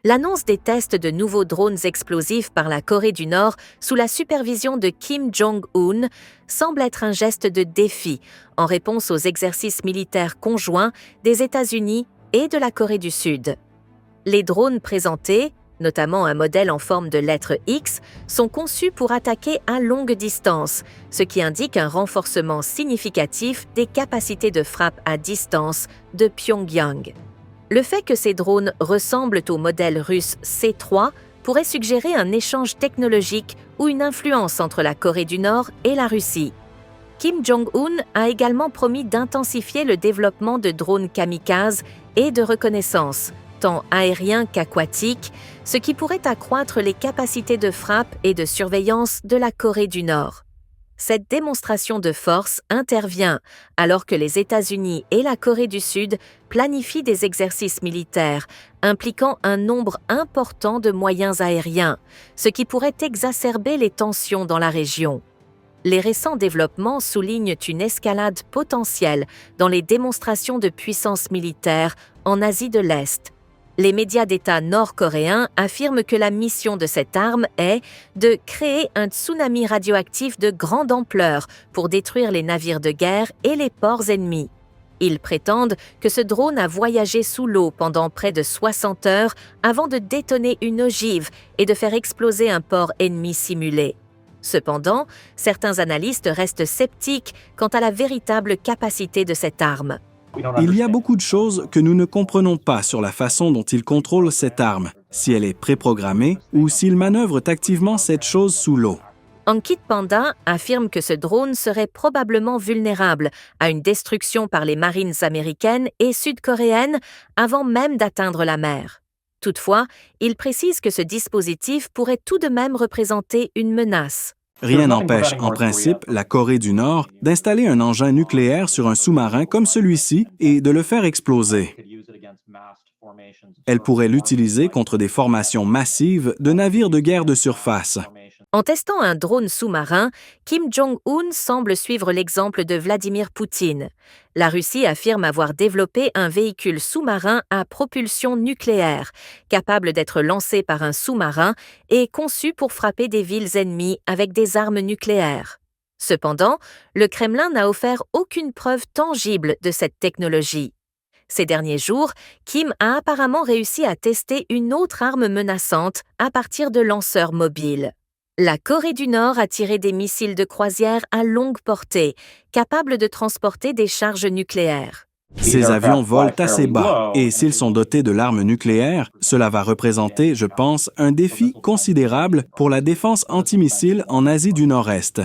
L'annonce des tests de nouveaux drones explosifs par la Corée du Nord sous la supervision de Kim Jong-un semble être un geste de défi en réponse aux exercices militaires conjoints des États-Unis et de la Corée du Sud. Les drones présentés, notamment un modèle en forme de lettre X, sont conçus pour attaquer à longue distance, ce qui indique un renforcement significatif des capacités de frappe à distance de Pyongyang. Le fait que ces drones ressemblent au modèle russe C-3 pourrait suggérer un échange technologique ou une influence entre la Corée du Nord et la Russie. Kim Jong-un a également promis d'intensifier le développement de drones kamikazes et de reconnaissance, tant aériens qu'aquatiques, ce qui pourrait accroître les capacités de frappe et de surveillance de la Corée du Nord. Cette démonstration de force intervient alors que les États-Unis et la Corée du Sud planifient des exercices militaires impliquant un nombre important de moyens aériens, ce qui pourrait exacerber les tensions dans la région. Les récents développements soulignent une escalade potentielle dans les démonstrations de puissance militaire en Asie de l'Est. Les médias d'État nord-coréens affirment que la mission de cette arme est de créer un tsunami radioactif de grande ampleur pour détruire les navires de guerre et les ports ennemis. Ils prétendent que ce drone a voyagé sous l'eau pendant près de 60 heures avant de détonner une ogive et de faire exploser un port ennemi simulé. Cependant, certains analystes restent sceptiques quant à la véritable capacité de cette arme. Il y a beaucoup de choses que nous ne comprenons pas sur la façon dont ils contrôlent cette arme, si elle est préprogrammée ou s'ils manœuvrent activement cette chose sous l'eau. Ankit Panda affirme que ce drone serait probablement vulnérable à une destruction par les marines américaines et sud-coréennes avant même d'atteindre la mer. Toutefois, il précise que ce dispositif pourrait tout de même représenter une menace. Rien n'empêche, en principe, la Corée du Nord d'installer un engin nucléaire sur un sous-marin comme celui-ci et de le faire exploser. Elle pourrait l'utiliser contre des formations massives de navires de guerre de surface. En testant un drone sous-marin, Kim Jong-un semble suivre l'exemple de Vladimir Poutine. La Russie affirme avoir développé un véhicule sous-marin à propulsion nucléaire, capable d'être lancé par un sous-marin et conçu pour frapper des villes ennemies avec des armes nucléaires. Cependant, le Kremlin n'a offert aucune preuve tangible de cette technologie. Ces derniers jours, Kim a apparemment réussi à tester une autre arme menaçante à partir de lanceurs mobiles. La Corée du Nord a tiré des missiles de croisière à longue portée, capables de transporter des charges nucléaires. Ces avions volent assez bas et s'ils sont dotés de l'arme nucléaire, cela va représenter, je pense, un défi considérable pour la défense antimissile en Asie du Nord-Est.